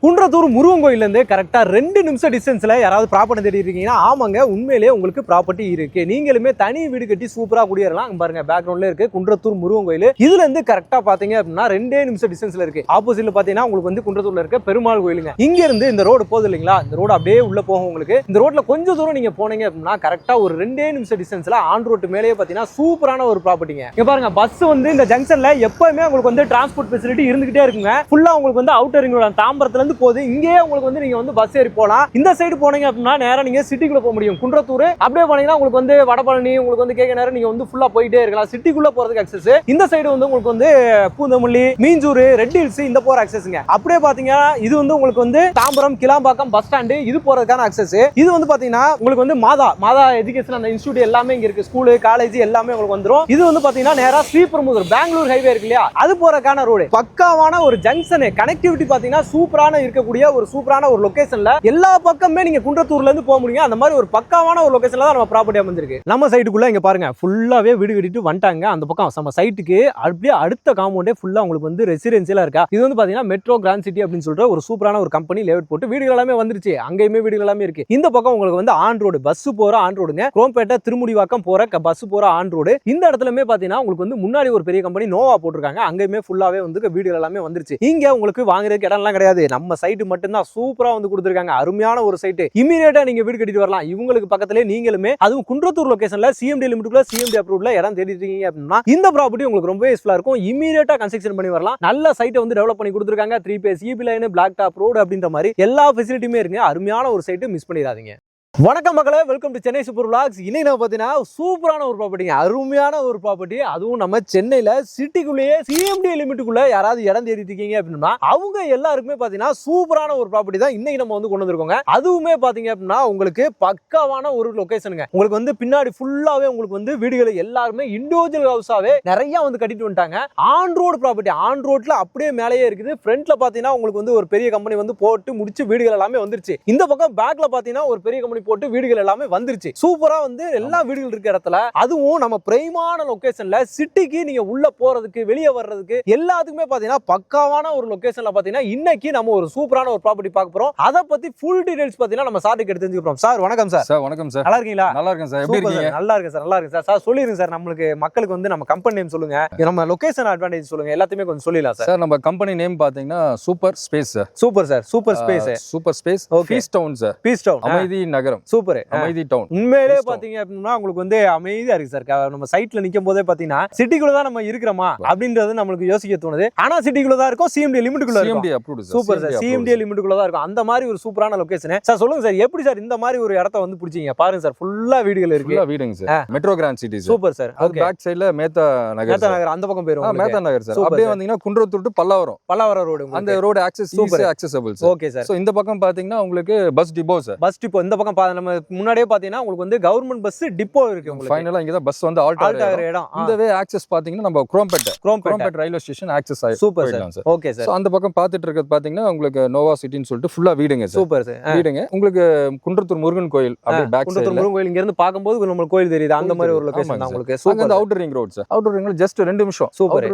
குன்றத்தூர் முருகன் கோயில்ல இருந்து கரெக்டா 2 நிமிஷம் டிஸ்டன்ஸ்ல யாராவது ப்ராப்பர்ட்டி தேடி இருக்கீங்கன்னா ஆமாங்க, உண்மையிலேயே உங்களுக்கு ப்ராப்பர்ட்டி இருக்கு. நீங்களுமே தனி வீடு கட்டி சூப்பரா குடியேறலாம். பாருங்க பேக்ரவுண்ட்ல இருக்கு குன்றத்தூர் முருகன் கோயில். இதுல இருந்து கரெக்டா பாத்தீங்க அப்படின்னா 2 நிமிஷம் டிஸ்டன்ஸ்ல இருக்கு. ஆப்போசிட்ல பாத்தீங்கன்னா உங்களுக்கு வந்து குன்றத்தூர்ல இருக்க பெருமாள் கோயிலுங்க. இங்க இருந்து இந்த ரோடு போகுது இல்லைங்களா, இந்த ரோடு அப்படியே உள்ள போகும். உங்களுக்கு இந்த ரோட்ல கொஞ்சம் தூரம் நீங்க போனீங்க அப்படின்னா கரெக்டா ஒரு 2 நிமிஷம் டிஸ்டன்ஸ்ல ஆன் ரோட்டு மேலேயே பாத்தீங்கன்னா சூப்பரான ஒரு ப்ராப்பர்ட்டிங்க. இங்க பாருங்க, பஸ் வந்து இந்த ஜங்ஷன்ல எப்பவுமே உங்களுக்கு வந்து டிரான்ஸ்போர்ட் ஃபெசிலிட்டி இருந்துகிட்டே இருக்குங்க. ஃபுல்லா உங்களுக்கு வந்து அவுட்டர் ரிங் ரோடு தாம்பரத்துல இருந்து போகுது. இங்கே உங்களுக்கு வந்து நீங்க வந்து பஸ் ஏறி போலாம். இந்த சைடு போனீங்க அப்படின்னா நேரா நீங்க சிட்டிக்குள்ள போக முடியும். குன்றத்தூர் அப்படியே போனீங்கன்னா உங்களுக்கு வந்து வடபழனி, உங்களுக்கு வந்து கேக்க நேரம் நீங்க வந்து ஃபுல்லா போயிட்டே இருக்கலாம். சிட்டிக்குள்ள போறதுக்கு அக்சஸ். இந்த சைடு வந்து உங்களுக்கு வந்து பூந்தமல்லி, மீஞ்சூர், ரெட் ஹில்ஸ் இந்த போற அக்சஸ்ங்க. அப்படியே பாத்தீங்கன்னா இது வந்து உங்களுக்கு வந்து தாம்பரம், கிளாம்பாக்கம் பஸ் ஸ்டாண்டு இது போறதுக்கான அக்சஸ். இது வந்து பாத்தீங்கன்னா உங்களுக்கு வந்து மாதா எஜுகேஷன் அந்த இன்ஸ்டிடியூட் எல்லாமே இங்க இருக்கு. ஸ்கூல், காலேஜ் எல்லாமே உங்களுக்கு வந்துரும். இது வந்து பாத்தீங்கன்னா நேரா ஸ்ரீபெரும்புதூர் பெங்களூர் ஹைவே இருக்கு இல்லையா, அது போறதுக்கான ரோடு. பக்காவான ஒரு ஜங்ஷன் கனெக்டிவிட்டி பாத்தீங்கன்னா சூப்பரான இருக்கக்கூடிய ஒரு சூப்பரான ஒரு லொகேஷன்ல எல்லா பக்கமே நீங்க குன்றத்தூர்ல இருந்து போக முடியும். அந்த மாதிரி ஒரு பக்காவான ஒரு லொகேஷன்ல தான் நம்ம ப்ராப்பர்ட்டி அமைஞ்சிருக்கு. நம்ம சைட்டுக்குள்ள இங்க பாருங்க ஃபுல்லாவே வீடு கட்டிட்டு வந்துட்டாங்க. அந்த பக்கம் நம்ம சைட்டுக்கு அப்படியே அடுத்த காம்பவுண்டே ஃபுல்லா உங்களுக்கு வந்து ரெசிடென்சியலா இருக்கா. இது வந்து பாத்தீங்கன்னா மெட்ரோ கிராண்ட் சிட்டி அப்படின்னு சொல்ற ஒரு சூப்பரான ஒரு கம்பெனி லேஅவுட் போட்டு வீடுகள் எல்லாமே வந்துருச்சு. அங்கேயுமே வீடுகள் எல்லாமே இருக்கு. இந்த பக்கம் உங்களுக்கு வந்து ஆன் ரோடு பஸ் போற ஆன் ரோடுங்க. குரோம்பேட்டை திருமுடிவாக்கம் போற பஸ் போற ஆன் ரோடு. இந்த இடத்துலமே பாத்தீங்கன்னா உங்களுக்கு வந்து முன்னாடி ஒரு பெரிய கம்பெனி நோவா போட்டிருக்காங்க. அங்கேயுமே ஃபுல்லாவே வந்து வீடுகள் எல்லாமே வந்துருச்சு. இங்க உங்களுக்கு வாங்குறதுக்கு இடம் எல்லாம் கிடையாது. நம்ம சைட்டு மட்டும் தான் சூப்பரா வந்து கொடுத்திருக்காங்க. அருமையான ஒரு சைட். இமிடியேட்டா நீங்க வீடு கட்டிட்டு வரலாம். இவங்களுக்கு பக்கத்திலே நீங்களுமே அதுவும் குன்றத்தூர் லொகேஷன்ல சிஎம்டி லிமிட்டுக்குள்ள சிஎம்டி அப்ரூவ்ல இடம் தேடிட்டு இருக்கீங்க அப்படின்னா இந்த ப்ராப்பர்ட்டி உங்களுக்கு ரொம்ப யூஸ்ஃபுல்லா இருக்கும். இமிடியேட்டா கன்ஸ்ட்ரக்ஷன் பண்ணி வரலாம். நல்ல சைட்டை வந்து டெவலப் பண்ணி கொடுத்திருக்காங்க. 3 phase EB line, black top road அப்படின்ற மாதிரி எல்லா ஃபெசிலிட்டியுமே இருக்கு. அருமையான ஒரு சைட், மிஸ் பண்ணிடாதீங்க. வணக்கம் மக்களே, welcome to Chennai super vlogs. இன்னைக்கு நம்ம பார்த்தீங்கன்னா சூப்பரான ஒரு ப்ராப்பர்ட்டிங்க, அருமையான ஒரு ப்ராப்பர்ட்டி. அதுவும் நம்ம சென்னையில சிட்டிக்குள்ளேயே சிஎம்டி லிமிட்டுக்குள்ள யாராவது இடம் தேடிட்டு இருக்கீங்க அப்படின்னா அவங்க எல்லாருக்குமே பார்த்தீங்கன்னா சூப்பரான ஒரு ப்ராப்பர்ட்டி தான் இன்னைக்கு நம்ம வந்து கொண்டு வந்திருக்கோங்க. அதுவுமே பார்த்தீங்க அப்படின்னா உங்களுக்கு பக்காவான ஒரு லொகேஷனுங்க. உங்களுக்கு வந்து பின்னாடி ஃபுல்லாவே உங்களுக்கு வந்து வீடுகளை எல்லாருமே இண்டிவிஜுவல் ஹவுஸாவே நிறைய வந்து கட்டிட்டு வந்துட்டாங்க. ஆன் ரோடு ப்ராப்பர்ட்டி, ஆன் ரோட்ல அப்படியே மேலேயே இருக்குது. ஃப்ரண்ட்ல பார்த்தீங்கன்னா உங்களுக்கு வந்து ஒரு பெரிய கம்பெனி வந்து போட்டு முடிச்சு வீடுகள் எல்லாமே வந்துருச்சு. இந்த பக்கம் பேக்ல பார்த்தீங்கன்னா ஒரு பெரிய கம்பெனி போட்டு வீடுகள் எல்லாமே வந்துருச்சு. சூப்பரா வந்து எல்லா வீடுகள் இருக்க இடத்துல, அதுவும் நம்ம பிரைமான லொகேஷன்ல சிட்டிக்கு நீங்க உள்ள போறதுக்கு வெளியே வர்றதுக்கு எல்லாத்துக்குமே பாத்தீங்கன்னா பக்காவான ஒரு லொகேஷன்ல பாத்தீங்கன்னா இன்னைக்கு நம்ம ஒரு சூப்பரான ஒரு ப்ராப்பர்ட்டி பார்க்க போறோம். அத பத்தி ஃபுல் டீடைல்ஸ் பாத்தீங்கன்னா நம்ம சார்ட்டுக்கு எடுத்து தெரிஞ்சுக்கிறோம். சார் வணக்கம் சார். சார் வணக்கம் சார். நல்லா இருக்கீங்களா? நல்லா இருக்கேன் சார். எப்படி இருக்கீங்க? நல்லா இருக்கேன் சார். நல்லா இருக்கேன் சார். சார் சொல்லிருங்க சார், நம்மளுக்கு மக்களுக்கு வந்து நம்ம கம்பெனி நேம் சொல்லுங்க, நம்ம லொகேஷன் அட்வான்டேஜ் சொல்லுங்க, எல்லாத்தையுமே கொஞ்சம் சொல்லிடலாம் சார். சார் நம்ம கம்பெனி நேம் பாத்தீங்கன்னா super space sir. Super sir. Super space. Super space. Peace town sir. Peace town, அமைதி நகரம். சூப்பர். அமைதி டவுன். உண்மையிலேயே பாத்தீங்க அப்படின்னா உங்களுக்கு வந்து அமைதியா இருக்கு சார். நம்ம சைட்ல நிக்கும் போதே பாத்தீங்கன்னா சிட்டிக்குள்ள தான் நம்ம இருக்கிறோமா அப்படின்றது நம்மளுக்கு யோசிக்க தோணுது. ஆனா சிட்டிக்குள்ள தான் இருக்கும், சிஎம்டி லிமிட்டுக்குள்ள இருக்கும். CMD approved sir. Super sir. CMD லிமிட்டுக்குள்ள தான் இருக்கும். அந்த மாதிரி ஒரு சூப்பரான லொகேஷன் சார். சொல்லுங்க சார், எப்படி சார் இந்த மாதிரி ஒரு இடத்தை வந்து பிடிச்சீங்க? பாருங்க சார், ஃபுல்லா வீடுகள் இருக்கு. ஃபுல்லா வீடுங்க sir. Metro grand city sir. Super sir. Okay. Back சைடுல மேத்தா நகர். மேத்தா நகர் அந்த பக்கம் போயிரும். மேத்தா நகர் சார். அப்படியே வந்தீங்கன்னா குன்றத்தூர் டு பல்லாவரம் ரோடு. அந்த road access easy accessible sir. Okay sir. So இந்த பக்கம் பாத்தீங்கன்னா உங்களுக்கு bus depot sir. Bus depot இந்த பக்கம் நம்ம முன்னாடியே பாத்தீங்கன்னா உங்களுக்கு வந்து கவர்மெண்ட் பஸ் டிப்போ இருக்கு. உங்களுக்கு ஃபைனலா இங்க தான் பஸ் வந்து ஆல்ட் ஆகிற இடம். இந்த வே ஆக்சஸ் பாத்தீங்கன்னா நம்ம குரோம்பேட்டை ரயில்வே ஸ்டேஷன் ஆக்சஸ் ஆகி super sir. Okay sir. So அந்த பக்கம் பாத்துட்டு இருக்கிறது பாத்தீங்கன்னா உங்களுக்கு நோவா சிட்டின்னு சொல்லிட்டு ஃபுல்லா வீடுங்க சார். Super sir. வீடுங்க. உங்களுக்கு குன்றத்தூர் முருகன் கோயில் அப்படியே பேக் சைடுல குன்றத்தூர் முருகன் கோயில் இங்க இருந்து பாக்கும்போது நம்ம கோயில் தெரியுது. அந்த மாதிரி ஒரு லொகேஷன் தான் உங்களுக்கு. அங்க அந்த outer ring road sir. Outer ring road just 2 நிமிஷம். சூப்பர்.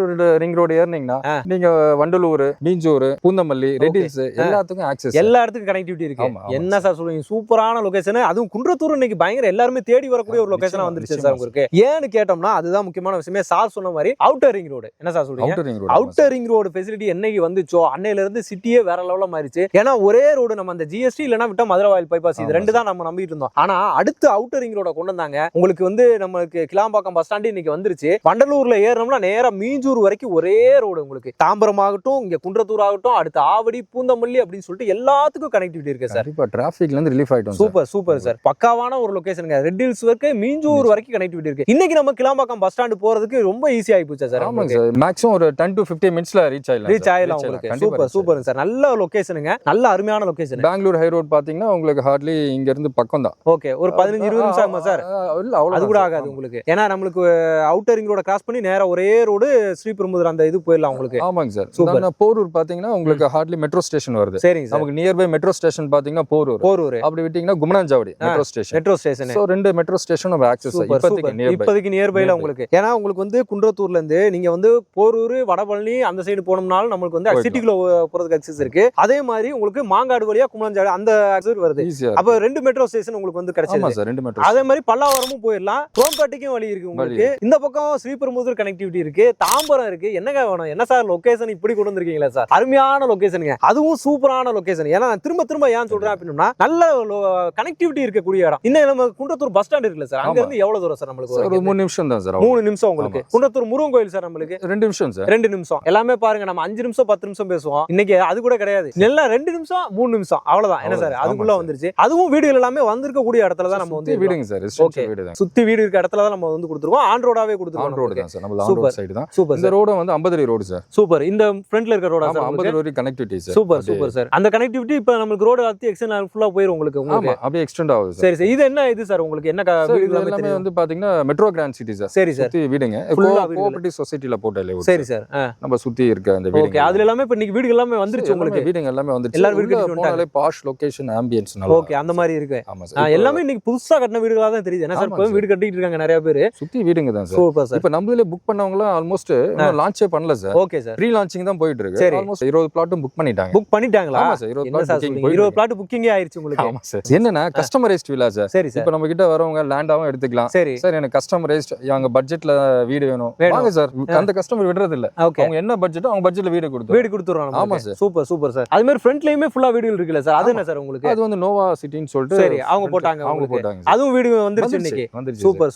ரிங் ரோட் ஏர்னீங்கன்னா நீங்க வண்டலூர், மீஞ்சூர், பூந்தமல்லி, ரெட் ஹில்ஸ் எல்லாத்துக்கும் ஆக்சஸ், எல்லா இடத்துக்கும் கனெக்டிவிட்டி இருக்கு. என்ன சார் சொல்லுவீங்க? சூப்பரான லொகேஷன். அதுவும் குன்றத்தூர் இன்னைக்கு பயங்கர எல்லாருமே தேடி வரக்கூடிய ஒரு லொகேஷனா வந்துருச்சு சார் உங்களுக்கு. ஏன்னு கேட்டோம்னா அதுதான் முக்கியமான விஷயமே. சார் சொன்ன மாதிரி அவுட்டர் ரிங் ரோடு. என்ன சார் சொல்றீங்க? அவுட்டர் ரிங் ரோடு ஃபெசிலிட்டி என்னைக்கு வந்துச்சோ அன்னையில இருந்து சிட்டியே வேற லெவல்ல மாறிச்சு. ஏன்னா ஒரே ரோடு நம்ம அந்த ஜிஎஸ்டி இல்லனா விட்டா மதுரை வாயில் பைபாஸ், இது ரெண்டு தான் நம்ம நம்பிட்டு இருந்தோம். ஆனா அடுத்து அவுட்டர் ரிங் ரோட கொண்டு வந்தாங்க. உங்களுக்கு வந்து நமக்கு கிளாம்பாக்கம் பஸ் ஸ்டாண்ட் இன்னைக்கு வந்துருச்சு. வண்டலூர்ல ஏறணும்னா நேரா மீஞ்சூர் வரைக்கும் ஒரே ரோடு. உங்களுக்கு தாம்பரம் ஆகட்டும், இங்க குன்றத்தூர் ஆகட்டும், அடுத்து ஆவடி, பூந்தமல்லி அப்படின்னு சொல்லிட்டு எல்லாத்துக்கும் கனெக்டிவிட்டி இருக்கு சார். இப்ப டிராஃபிக்ல இருந்து ரிலீஃப் ஆயிட்டோம். Super sir. பக்காவான ஒரு லொகேஷனுங்க. ரெட் ஹில்ஸ் வரைக்கும் மீஞ்சூர் வரைக்கும் கனெக்டிவிட்டி இருக்கு. இன்னைக்கு நம்ம கிளாம்பாக்கம் பஸ் ஸ்டாண்ட் போறதுக்கு ரொம்ப ஈஸி ஆகி போச்சு சார். ஆமாங்க சார். மேக்ஸிமம் ஒரு 10 to 15 மினிட்ஸ்ல ரீச் ஆயிடலாம் உங்களுக்கு. Super sir. நல்ல லொகேஷனுங்க. நல்ல அருமையான லொகேஷன். பெங்களூர் ஹை ரோட் பாத்தீங்கன்னா உங்களுக்கு ஹார்ட்லி இங்க இருந்து பக்கம் தான். ஓகே. ஒரு 15-20 நிமிஷம் ஆகுமா சார்? இல்ல அவ்வளவு அது கூட ஆகாது உங்களுக்கு. ஏன்னா நம்மளுக்கு அவுட்டர் ரிங் ரோட கிராஸ் பண்ணி நேரா ஒரே ரோடு ஸ்ரீபெரும்புதூர் அந்த இது போயிடலாம் உங்களுக்கு. ஆமாங்க சார். சூப்பர். போரூர் பாத்தீங்கன்னா உங்களுக்கு ஹார்ட்லி மெட்ரோ ஸ்டேஷன் வருது. சரிங்க சார். நமக்கு நியர்பை மெட்ரோ ஸ்டேஷன் பாத்தீங்கன்னா போரூர். அப்படி விட்டீங்கன்னா குமணாஞ்சாவடி மெட்ரோ ஸ்டேஷன். சோ ரெண்டு மெட்ரோ ஸ்டேஷன் நம்ம ஆக்சஸ் இப்போதைக்கு நியர்பைல உங்களுக்கு. ஏன்னா உங்களுக்கு வந்து குன்றத்தூர்ல இருந்து நீங்க வந்து போரூர் வடபழனி அந்த சைடு போனோம்னாலும் நம்மளுக்கு வந்து சிட்டிக்குள்ள போறதுக்கு அக்சஸ் இருக்கு. அதே மாதிரி உங்களுக்கு மாங்காடு வழியா குமணாஞ்சாவடி அந்த அக்சஸ் வருது. அப்ப ரெண்டு மெட்ரோ ஸ்டேஷன் உங்களுக்கு வந்து கிடைச்சிருக்கு. அதே மாதிரி பல்லாவரமும் போயிடலாம், குரோம்பேட்டைக்கும் வழி இருக்கு உங்களுக்கு. இந்த பக்கம் ஸ்ரீபெரும்புதூர் கனெக்டிவிட்டி இருக்கு, தாம்பரம் இருக்கு. என்னங்க வேணும்? என்ன சார் லொகேஷன் இப்படி கொண்டு வந்திருக்கீங்களா சார்? அருமையான லொகேஷனுங்க, அதுவும் சூப்பரான லொகேஷன். ஏன்னா திரும்ப ஏன் சொல்றேன் அப்படின்னா நல்ல கனெக்டிவிட்டி இருக்கக்கூடிய இடம். இன்னும் நம்ம குன்றத்தூர் பஸ் ஸ்டாண்ட் இருக்குல்ல சார், அங்க இருந்து எவ்வளவு தூரம் சார்? நம்மளுக்கு ஒரு 3 நிமிஷம் தான் சார். 3 நிமிஷம் உங்களுக்கு. குன்றத்தூர் முருகன் கோயில் சார் நம்மளுக்கு 2 நிமிஷம் சார். 2 நிமிஷம். எல்லாமே பாருங்க, நம்ம 5 நிமிஷம் 10 நிமிஷம் பேசுவோம். இன்னைக்கு அது கூட கிடையாது, எல்லாம் 2 நிமிஷம் 3 நிமிஷம் அவ்வளவுதான். என்ன சார் அதுக்குள்ள வந்துருச்சு. அதுவும் வீடுகள் எல்லாமே வந்திருக்க கூடிய இடத்துல தான் நம்ம வந்து வீடுங்க சார். சுத்தி வீடு இருக்க இடத்துல தான் நம்ம வந்து கொடுத்துருக்கோம். ஆன் ரோடாவே கொடுத்துருக்கோம். ஆன் ரோடு தான் சார். நம்ம ஆன் ரோட் சைடு தான். சூப்பர். இந்த ரோடு வந்து 50 அடி ரோடு சார். சூப்பர். இந்த ஃப்ரண்ட்ல இருக்க ரோடா சார்? 50 அடி கனெக்டிவிட்டி சார். Super sir. அந்த கனெக்டிவிட்டி இப்ப நமக்கு ரோடு அத்தி எக்ஸ்டெண்ட் ஃபுல்லா போயிரும் உங்களுக்கு. ஆமா, அப்படியே எக்ஸ்டெண்ட் ஆகுது சார். சரி. இது என்ன இது சார் உங்களுக்கு? என்ன வீடு எல்லாமே வந்து பாத்தீங்கன்னா மெட்ரோ கிராண்ட் சிட்டி சார். சரி சார். சுத்தி வீடுங்க கோஆபரேட்டிவ் சொசைட்டில போட்டல. சரி சார். நம்ம சுத்தி இருக்க அந்த வீடு. ஓகே. அதுல எல்லாமே இப்ப இன்னைக்கு வீடு எல்லாமே வந்துருச்சு உங்களுக்கு. வீடுங்க எல்லாமே வந்துருச்சு. எல்லா வீடு கட்டிட்டாங்க. பாஷ் லொகேஷன் ஆம்பியன்ஸ் நல்லா. ஓகே, அந்த மாதிரி இருக்கு. எல்லாமே இன்னைக்கு புதுசா கட்டின வீடுகளா தான் தெரியுது. என்ன சார் இப்ப வீடு கட்டிட்டு இருக்காங்க நிறைய பேர். சுத்தி வீடுங்க தான் சார். Super sir. இப்ப நம்மளே புக் பண்ணவங்க ஆல்மோஸ்ட் லான்ச்சே பண்ணல sir. Okay sir. Pre launching தான் போயிட்டு இருக்கு. ஆல்மோஸ்ட் 20 பிளாட்டும் புக் பண்ணிட்டாங்க. புக் பண்ணிட்டாங்களா? ஆமா சார். 20 பிளாட் புக்கிங்கே ஆயிருச்சு உங்களுக்கு. ஆமா சார். என்னன்னா கஸ்டமைஸ்ட் வில்லா சார். சரி சார். இப்ப நம்ம கிட்ட வரவங்க லேண்டாவும் எடுத்துக்கலாம். சரி சார், எனக்கு கஸ்டமைஸ்ட் எங்க பட்ஜெட்ல வீடு வேணும் வாங்க சார். அந்த கஸ்டமர் விடுறது இல்ல. அவங்க என்ன பட்ஜெட்டோ அவங்க பட்ஜெட்ல வீடு கொடுத்துறாங்க. ஆமா சார். Super sir. அது மாதிரி ஃப்ரண்ட்லயுமே ஃபுல்லா வீடுகள் இருக்குல்ல சார்? அது என்ன சார் உங்களுக்கு? அது வந்து நோவா சிட்டின்னு சொல்லிட்டு சரி அவங்க போட்டாங்க. அதுவும் வீடு வந்துருச்சு இன்னைக்கு.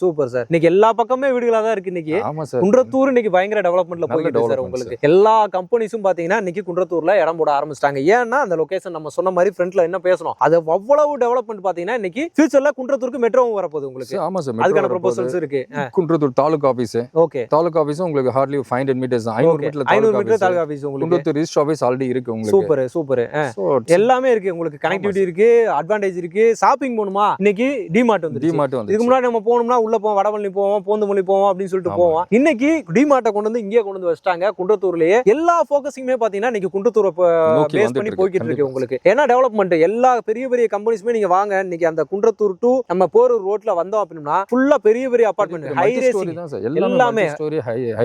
Super sir. இன்னைக்கு எல்லா பக்கமே வீடுகளா தான் இருக்கு இன்னைக்கு. ஆமா சார். குன்றத்தூர் இன்னைக்கு பயங்கர டெவலப்மென்ட்ல போயிட்டு சார் உங்களுக்கு. எல்லா கம்பெனிஸும் பாத்தீங்கன்னா இன்னைக்கு குன்றத்தூர்ல இடம் போட ஆரம்பிச்சிட்டாங்க. ஏன்னா அந்த லொகேஷன் நம்ம சொன்ன மாதிரி ஃப்ரண்ட்ல என்ன பேசணும், அது அவ்வளவு டெவலப்மென்ட் பாத்தீங்கன்னா இன்னைக்கு ஃபியூச்சர்ல குன்றத்தூருக்கு மெட்ரோவும் வரப்போகுது உங்களுக்கு. ஆமா சார். அதுக்கான ப்ரொபோசல்ஸ் இருக்கு. Kundrathur taluka office. Okay. Taluka office உங்களுக்கு hardly 500 metres 500 metre taluka office உங்களுக்கு. குன்றத்தூர் ரிஜிஸ்டர் ஆபீஸ் ஆல்ரெடி இருக்கு உங்களுக்கு. சூப்பர். எல்லாமே இருக்கு உங்களுக்கு. கனெக்டிவிட்டி இருக்கு, அட்வான்டேஜ் இருக்கு. ஷாப்பிங் போணுமா இன்னைக்கு டிமார்ட் வந்து. இதுக்கு முன்னாடி நம்ம போனோம்னா உள்ள போவோம், வடபழனி போவோம், போந்தமல்லி போவோம் அப்படின்னு சொல்லிட்டு போவோம். இன்னைக்கு டிமார்ட்டை கொண்டு வந்து இங்கே கொண்டு வந்து வச்சிட்டாங்க குன்றத்தூர்லயே. எல்லா ஃபோக்கஸிங்குமே பாத்தீங்கன்னா இன்னைக்கு குன்றத்தூரை பேஸ் பண்ணி போய்கிட்டு இருக்கு உங்களுக்கு. ஏன்னா டெவலப்மெண்ட் எல்லா பெரிய கம்பெனிஸுமே நீங்க வாங்க இன்னைக்கு அந்த குன்றத்தூர் டு நம்ம போரூர் ரோட்ல வந்தோம் அப்படின்னா ஃபுல்லா பெரிய அபார்ட்மெண்ட், ஹை ரேசிங் எல்லாமே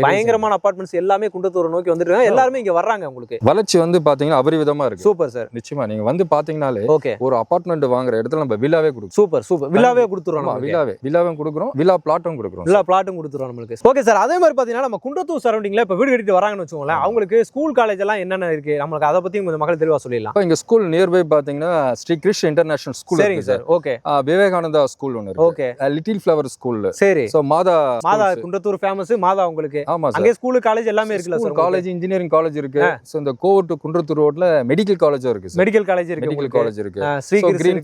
பயங்கரமான அபார்ட்மெண்ட்ஸ் எல்லாமே குன்றத்தூரை நோக்கி வந்துட்டு எல்லாருமே இங்க வர்றாங்க உங்களுக்கு. வளர்ச்சி வந்து பாத்தீங்கன்னா அபரிவிதமா இருக்கு. Super sir. நிச்சயமா நீங்க வந்து பாத்தீங்கன்னாலே ஒரு அபார்ட்மெண்ட் வாங்குற இடத்துல நம்ம வில்லாவே கொடுக்கும். சூப்பர் வில்லாவே கொடுத்துறோம். வில்லாவும் கொடுக்குறோம், வில்லா பிளாட்டும் கொடுக்குறோம். வில்லா பிளாட்டும் கொடுத்துறோம் நம்மளுக்கு. Okay sir. அதே மாதிரி பாத்தீங்கன்னா நம்ம குன்றத்தூர் சரௌண்டிங்ல இப்ப வீடு கட்டிட்டு வராங்கன்னு வச்சுக்கோங்களேன், அவங்களுக்கு ஸ்கூல் காலேஜ் எல்லாம் என்னென்ன இருக்கு நம்மளுக்கு அதை பத்தி கொஞ்சம் மக்கள் தெளிவா சொல்லிடலாம். இங்க ஸ்கூல் நியர்பை பாத்தீங்கன்னா ஸ்ரீ கிருஷ் இன்டர்நேஷனல் ஸ்கூல். சரிங்க சார். ஓகே. விவேகானந்தா ஸ்கூல் ஒன்னு இருக்கு. ஓகே. Little flower school. சரி. சோ மாதா குன்றத்தூர் ஃபேமஸ் மாதா உங்களுக்கு. ஆமா சார். அங்க ஸ்கூல் காலேஜ் எல்லாமே இருக்குல்ல சார்? காலேஜ் இன்ஜினியரிங் காலேஜ் இருக்கு. சோ இந்த கோவர் டு குன்றத்தூர் ரோட்ல மெடிக்கல் காலேஜ் இருக்கு சார். மெடிக்கல் காலேஜ் இருக்கு. மெடிக்கல் காலேஜ் இருக்கு. ஸ்ரீ கிரீன்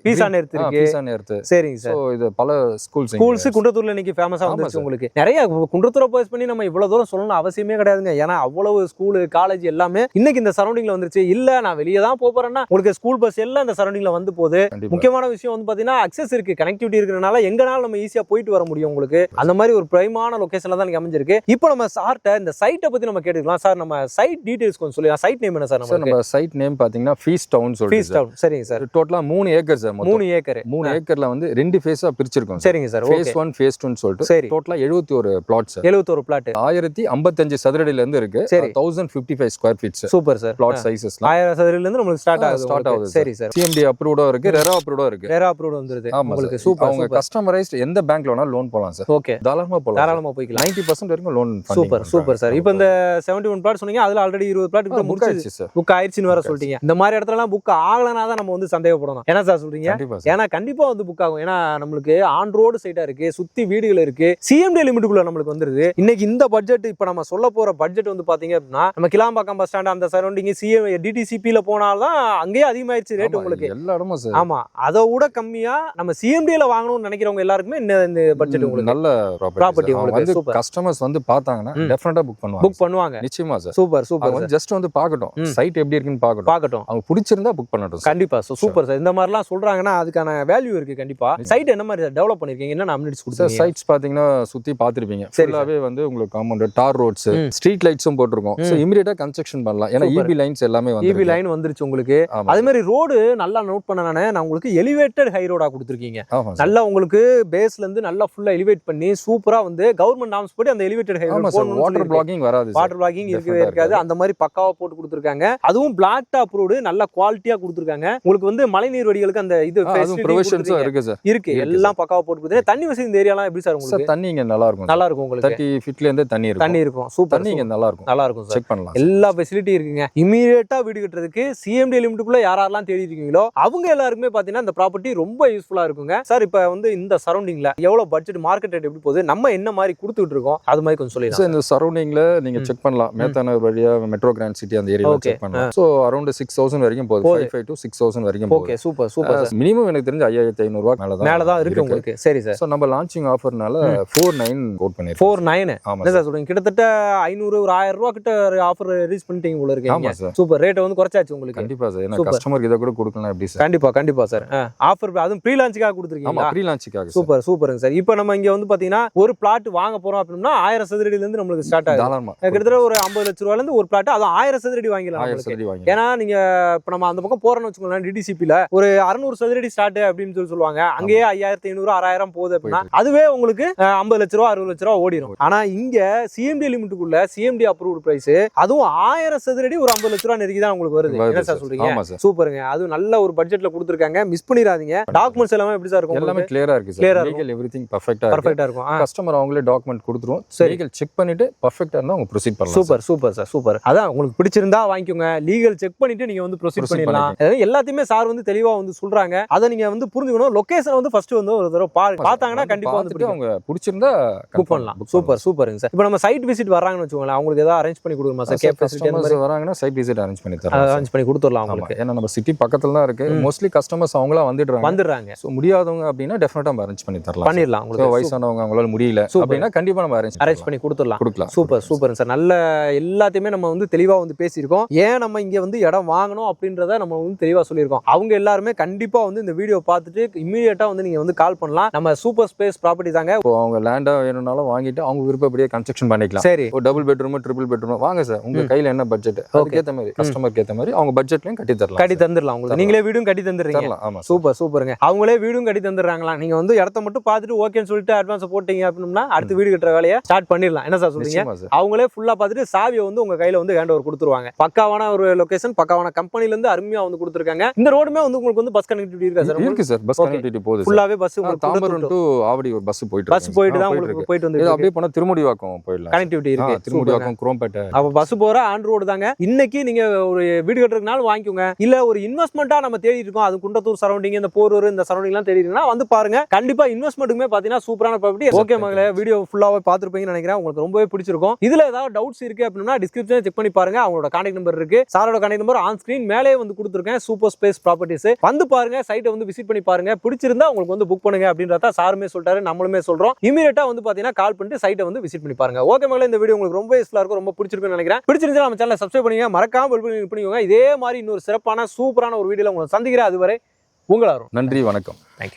பீஸா நேர்த் இருக்கு. பீஸா நேர்த். சரிங்க சார். சோ இது பல ஸ்கூல்ஸ் குன்றத்தூர்ல இன்னைக்கு ஃபேமஸா வந்துருச்சு உங்களுக்கு. நிறைய குன்றத்தூரை பேஸ் பண்ணி நம்ம இவ்வளவு தூரம் சொல்லணும் அவசியமே கிடையாதுங்க. ஏன்னா அவ்வளவு ஸ்கூல் காலேஜ் எல்லாமே இன்னைக்கு இந்த சரௌண்டிங்ல வந்துருச்சு. இல்ல நான் வெளியே தான் போறேன்னா உங்களுக்கு ஸ்கூல் பஸ் எல்லாம் இந்த சரௌண்டிங்ல வந்து போகுது. முக்கியமான விஷயம் வந்து பாத்தீங்கன்னா அக்சஸ் இருக்கு, கனெக்டிவிட்டி இருக்கறனால எங்கனாலும் நம்ம ஈஸியா போயிட்டு வர முடியும் உங்களுக்கு. அந்த மாதிரி ஒரு பிரைமான லொகேஷன்ல தான் அமைஞ்சிருக்கு. இப்போ நம்ம சார்ட்ட இந்த சைட்டை பத்தி நம்ம கேட்டுக்கலாம் சார். நம்ம சைட் டீடைல்ஸ் கொஞ்சம் சொல்லுங்க. சைட் நேம் என்ன சார்? நம்ம சைட் நேம் பாத்தீங்கன்னா ஃபீஸ் டவுன் சொல்றீங்க. Fees Town. சரிங்க சார். டோட்டலா 3 ஏக்கர் சார். 3 ஏக்கர். 3 ஏக்கர்ல வந்து 2 ஃபேஸா பிரிச்சிருக்கோம். சரிங்க சார். ஃபேஸ் 1 ஃபேஸ் 2 னு சொல்லிட்டு டோட்டலா 71 பிளாட் சார். 71 பிளாட் 1055 சதுரடியில இருந்து இருக்கு. 1055 square feet sir. Super sir. Flat sizes 1000 சதுரடில இருந்து நமக்கு ஸ்டார்ட் ஆகுது. சரி சார். சிஎம்டி அப்ரூவ்டா இருக்கு, ரெரா அப்ரூவ்டா இருக்கு. ரெரா அப்ரூவ்ட் வந்துருது உங்களுக்கு. சூப்பர். அவங்க கஸ்டமைஸ்ட் எந்த பேங்க்ல வேணா லோன் போலாம் சார். ஓகே. தாராளமா போய்க்கலாம். 90% வரைக்கும் லோன் சூப்பர் சார். இப்போ இந்த 71 பிளாட் சொன்னீங்க, அதுல ஆல்ரெடி 20 பிளாட் கிட்ட முடிஞ்சிருச்சு சார். புக் ஆயிருச்சுன்னு வேற சொல்லிட்டீங்க. இந்த மாதிரி இடத்துல எல்லாம் புக் ஆகலனா தான் நம்ம வந்து சந்தேகப்படணும். என்ன சார் சொல்றீங்க? ஏன்னா கண்டிப்பா வந்து புக் ஆகும். ஏன்னா நம்மளுக்கு ஆன் ரோடு சைடா இருக்கு, சுத்தி வீடுகள் இருக்கு, சிஎம்டி லிமிட்டுக்குள்ள நம்மளுக்கு வந்துருது. இன்னைக்கு இந்த பட்ஜெட் இப்ப நம்ம சொல்ல போற பட்ஜெட் வந்து பாத்தீங்க அப்படின்னா நம்ம கிளாம்பாக்கம் பஸ் ஸ்டாண்ட் அந்த சரௌண்டிங் டிடிசிபில போனால்தான் அங்கேயே அதிகமாயிருச்சு ரேட் உங்களுக்கு. எல்லா இடமும் சார். ஆமா, அதை விட கம்மியா நம்ம சிஎம்டில வாங்கணும்னு நினைக்கிறவங்க எல்லாருக்குமே இந்த பட்ஜெட் உங்களுக்கு நல்ல ப்ராப்பர்ட்டி உங்களுக்கு. கஸ்டமர்ஸ் வந்து பார்த்தாங்கன்னா டெஃபினட்டா புக் பண்ணுவாங்க. நிச்சயமா சார். சூப்பர். ஜஸ்ட் வந்து பார்க்கட்டும், சைட் எப்படி இருக்குன்னு பார்க்கட்டும். அவங்க பிடிச்சிருந்தா புக் பண்ணட்டும். கண்டிப்பா சூப்பர் சார். இந்த மாதிரிலாம் சொல்றாங்கன்னா அதுக்கான வேல்யூ இருக்கு கண்டிப்பா. சைட் என்ன மாதிரி டெவலப் பண்ணிருக்கீங்க? என்ன அப்டேட்ஸ் கொடுத்தீங்க? சைட்ஸ் பாத்தீங்கன்னா சுத்தி பாத்துருப்பீங்க. ஃபுல்லாவே வந்து உங்களுக்கு காம்பவுண்ட், டார் ரோட்ஸ், ஸ்ட்ரீட் லைட்ஸும் போட்டிருக்கோம். சோ இமிடியேட்டா கன்ஸ்ட்ரக்ஷன் பண்ணலாம். ஏன்னா ஈபி லைன்ஸ் எல்லாமே வந்து ஈபி லைன் வந்துருச்சு உங்களுக்கு. அதே மாதிரி ரோடு நல்லா நோட் பண்ண நானே நான் உங்களுக்கு எலிவேட்டட் ஹை ரோடா கொடுத்துருக்கீங்க. நல்லா உங்களுக்கு பேஸ்ல இருந்து நல்லா ஃபுல்லா எலிவேட் பண்ணி சூப்பரா வந்து கவர்மெண்ட் நார்ம்ஸ் படி அந்த elevated high road water blocking வராது. வாட்டர் பிளாக்கிங் இருக்கவே இருக்காது. அந்த மாதிரி பக்காவா போட்டு கொடுத்துருக்காங்க. அதுவும் பிளாக் டாப் ரோடு நல்ல குவாலிட்டியா கொடுத்துருக்காங்க. உங்களுக்கு வந்து மழைநீர் வடிகளுக்கு அந்த இது ப்ரொவிஷன்ஸும் இருக்கு சார். இருக்கு எல்லாம் பக்காவா போட்டு கொடுத்துருக்காங்க. தண்ணி வசதி இந்த ஏரியாலாம் எப்படி சார் உங்களுக்கு? தண்ணி இங்க நல்லா இருக்கும். நல்லா இருக்கும் உங்களுக்கு 30 ஃபீட்ல இருந்து தண்ணி இருக்கும். சூப்பர். தண்ணி இங்க நல்லா இருக்கும். நல்லா இருக்கும் சார். செக் பண்ணலாம். எல்லா ஃபெசிலிட்டி இருக்குங்க. இமிடியேட்டா வீடு கட்டுறதுக்கு சிஎம்டி லிமிட்டுக்குள்ள யாரெல்லாம் தேடி இருக்கீங்களோ அவங்க எல்லாருக்குமே பாத்தீங்கன்னா இந்த ப்ராப்பர்ட்டி ரொம்ப யூஸ்ஃபுல்லா இருக்குங்க சார். இப்போ வந்து இந்த சரௌண்டிங்ல எவ்வளவு பட்ஜெட் மார்க்கெட் ரேட் எப்படி போகுது, நம்ம என்ன மாதிரி கொடுத்துட்டு இருக்கோம், அது மாதிரி கொஞ்சம் சொல்லிடுங்க சார். இந்த சரௌண்டிங்ல நீங்க செக் பண்ணலாம். மேத்தானர் வழியா மெட்ரோ கிராண்ட் சிட்டி அந்த ஏரியால செக் பண்ணலாம். சோ அரௌண்ட் 6000 வரைக்கும் போகுது. 55 to 6000 வரைக்கும் போகுது. Okay super super. மினிமம் எனக்கு தெரிஞ்சு 5500 ரூபாய் மேல தான் இருக்கு உங்களுக்கு. சரி சார். சோ நம்ம லான்ச்சிங் ஆஃபர்னால 49 கோட் பண்ணிருக்கோம். 49 என்ன சார் சொல்றீங்க? கிட்டத்தட்ட 500 ஒரு 1000 ரூபாய் கிட்ட ஆஃபர் ரீச் பண்ணிட்டீங்க போல இருக்கு. ஆமா சார். சூப்பர். ரேட் வந்து குறைச்சாச்சு உங்களுக்கு. கண்டிப்பா சார். ஏன்னா கஸ்டமருக்கு இத கூட கொடுக்கலாம் எப்படி சார்? கண்டிப்பா சார். ஆஃபர் அதுவும் ப்ரீ லான்ச்சுக்காக கொடுத்துருக்கீங்க. ஆமா ப்ரீ லான்ச்சுக்காக. சூப்பர் சூப்பருங்க சார். இப்போ நம்ம இங்க வந்து பாத்தீங்கன்னா ஒரு பிளாட் வாங்க போறோம் அப்படின்னா 1000 சதுரடியில இருந்து நம்மளுக்கு ஸ்டார்ட் ஆகும். கிட்டத்தட்ட ஒரு 50 லட்சம் ரூபாயில இருந்து ஒரு பிளாட் அது 1000 சதுரடி வாங்கிடலாம். ஏன்னா நீங்க இப்ப நம்ம அந்த பக்கம் போறோம்னு வச்சுக்கோங்களேன், டிடிசிபில ஒரு 600 சதுரடி ஸ்டார்ட் அப்படின்னு சொல்லுவாங்க. அங்கேயே 5500 6000 போகுது அப்படின்னா அதுவே உங்களுக்கு 50 லட்ச ரூபா 60 லட்ச ரூபா ஓடிடும். ஆனா இங்க சிஎம்டி லிமிட்டுக்குள்ள சிஎம்டி அப்ரூவ்ட் பிரைஸ் அதுவும் 1000 சதுரடி ஒரு 50 லட்ச ரூபா நெருங்கி தான் உங்களுக்கு வருது. என்ன சார் சொல்றீங்க? சூப்பருங்க. அது நல்ல ஒரு பட்ஜெட்ல கொடுத்துருக்காங்க. மிஸ் பண்ணிடாதீங்க. டாக்குமெண்ட்ஸ் எல்லாமே எப்படி சார் இருக்கும்? எல்லாமே கிளியரா இருக்கு சார். லீகல் எவ்ரிதிங் பெர்ஃபெக்ட்டா இருக்கும். கஸ்டமர் அவங்களே டாக்குமெண்ட் கொடுத்துருவோம். லீகல் செக் பண்ணிட்டு பெர்ஃபெக்ட்டா இருந்தா அவங்க ப்ரோசீட் பண்ணலாம். Super sir super. அதான் உங்களுக்கு பிடிச்சிருந்தா வாங்கிக்கோங்க. லீகல் செக் பண்ணிட்டு நீங்க வந்து ப்ரோசீட் பண்ணிடலாம். எல்லாத்தையுமே சார் வந்து தெளிவா வந்து சொல்றாங்க. அதை நீங்க வந்து புரிஞ்சுக்கணும். லொகேஷன் வந்து ஃபர்ஸ்ட் வந்து ஒரு தடவை பார்த்தாங்கன்னா கண்டிப்பா வந்து அவங்க பிடிச்சிருந்தா புக் பண்ணலாம். சூப்பருங்க சார். இப்போ நம்ம சைட் விசிட் வராங்கன்னு வச்சுக்கோங்களேன், அவங்களுக்கு ஏதாவது அரேஞ்ச் பண்ணி கொடுக்குமா சார்? கேப் ஃபெசிலிட்டி அந்த மாதிரி வராங்கன்னா சைட் விசிட் அரேஞ்ச் பண்ணி தரலாம். அரேஞ்ச் பண்ணி கொடுத்துடலாம் அவங்களுக்கு. ஏன்னா நம்ம சிட்டி பக்கத்துல தான் இருக்கு. மோஸ்ட்லி கஸ்டமர்ஸ் அவங்களா வந்துடுறாங்க. சோ முடியாதவங்க அப்படின்னா டெஃபினட்டா நம்ம அரேஞ்ச் பண்ணி தரலாம். பண்ணிடலாம். உங்களுக்கு வயசானவங்க அவங்களால முடியல அப்படின்னா கண்டிப்பா நம்ம அரேஞ்ச் பண்ணி கொடுக்கலாம். Super sir. நல்ல எல்லாத்தையுமே நம்ம வந்து தெளிவா வந்து பேசியிருக்கோம். ஏன் நம்ம இங்க வந்து இடம் வாங்கணும் அப்படின்றத நம்ம வந்து தெளிவா சொல்லியிருக்கோம். அவங்க எல்லாருமே கண்டிப்பா வந்து இந்த வீடியோ பார்த்துட்டு இமீடியட்டா வந்து நீங்க வந்து கால் பண்ணலாம். நம்ம சூப்பர் ஸ்பேஸ் ப்ராப்பர்ட்டி தாங்க. அவங்க லேண்டா வேணும்னாலும் வாங்கிட்டு அவங்க விருப்பப்படியே கன்ஸ்ட்ரக்ஷன் பண்ணிக்கலாம். சரி, ஒரு டபுள் பெட்ரூம் ட்ரிபிள் பெட்ரூம் வாங்க சார். உங்க கையில என்ன பட்ஜெட் அதுக்கேற்ற மாதிரி கஸ்டமருக்கு ஏற்ற மாதிரி அவங்க பட்ஜெட்லயும் கட்டி தந்துடலாம். உங்களுக்கு நீங்களே வீடும் கட்டி தந்துடுறீங்க. சூப்பருங்க. அவங்களே வீடும் கட்டி தந்துடுறாங்களா? நீங்க வந்து இடத்த மட்டும் பார்த்துட்டு ஓகேன்னு சொல்லிட்டு அட்வான்ஸ் போட்டீங்க அப்படின்னா அடுத்து வீடு கட்டுற வேலையை ஸ்டார்ட் பண்ணிடலாம். என்ன சார் சொல்றீங்க? அவங்களே ஃபுல்லா பார்த்துட்டு சாவியை வந்து உங்க கையில வந்து ஹேண்ட் ஓவர் கொடுத்துருவாங்க. பக்காவான ஒரு லொகேஷன், பக்காவான கம்பெனில இருந்து அருமையா வந்து கொடுத்துருக்காங்க. இந்த ரோடுமே வந்து உங்களுக்கு வந்து பஸ் கனெக்டிவிட்டி இருக்கா சார்? இருக்கு சார். பஸ் கனெக்டிவிட்டி போகுது. ஃபுல்லாவே பஸ் தாம்பரம் டு ஆவடி ஒரு பஸ் போயிட்டு தான் உங்களுக்கு போயிட்டு வந்து அப்படியே போனா திருமுடிவாக்கம் போயிடலாம். கனெக்டிவிட்டி இருக்கு. திருமுடிவாக்கம் குரோம்பேட்டை. அப்ப பஸ் போற ஆன் ரோடு தாங்க. இன்னைக்கு நீங்க ஒரு வீடு கட்டுறதுனால வாங்கிக்கோங்க. இல்ல ஒரு இன்வெஸ்ட்மெண்டா நம்ம தேடி இருக்கோம், அது குன்றத்தூர் சரௌண்டிங் இந்த போரூர் இந்த சரௌண்டிங் எல்லாம் தேடி இருக்கீங்கன்னா வந்து பாருங்க. கண்டிப்பா இன்வெஸ்ட்மெண்ட்டுமே பாத்தீங்கன்னா சூப்பரான ப்ராப்பர்ட்டி. ஓகே மகளே, வீடியோ ஃபுல்லாவே பாத்துருப்பீங்கன்னு நினைக்கிறேன். உங்களுக்கு ரொம்பவே பிடிச்சிருக்கும். இதுல ஏதாவது டவுட்ஸ் இருக்கு அப்படின்னா டிஸ்கிரிப்ஷன்ல செக் பண்ணி பாருங்க. அவங்களோட கான்டாக்ட் நம்பர் இருக்கு. சாரோட கான்டாக்ட் நம்பர் ஆன் ஸ்கிரீன் மேலே வந்து கொடுத்துருக்கேன். சூப்பர் ஸ்பேஸ் ப்ராப்பர்ட்டிஸ் வந்து பாருங்க. சைட்டை வந்து விசிட் பண்ணி பாருங்க. பிடிச்சிருந்தா உங்களுக்கு வந்து புக் பண்ணுங்க அப்படின்றத சாருமே சொல்லிட்டாரு, நம்மளுமே சொல்றோம். இமீடியட்டா வந்து பாத்தீங்கன்னா கால் பண்ணிட்டு சைட்டை வந்து விசிட் பண்ணி பாருங்க. ஓகே மகளே, இந்த வீடியோ உங்களுக்கு ரொம்ப யூஸ்ஃபுல்லா இருக்கும், ரொம்ப பிடிச்சிருக்குன்னு நினைக்கிறேன். பிடிச்சிருந்தா நம்ம சேனலை சப்ஸ்கிரைப் பண்ணுங்க, மறக்காம பெல் பட்டனை கிளிக் பண்ணிக்கோங்க. இதே மாதிரி இன்னொரு சிறப்பான சூப்பரான ஒரு வீடியோல உங்களை சந்திக்கிறேன். அதுவரை உங்களாரும் நன்றி, வணக்கம். தேங்க்யூ.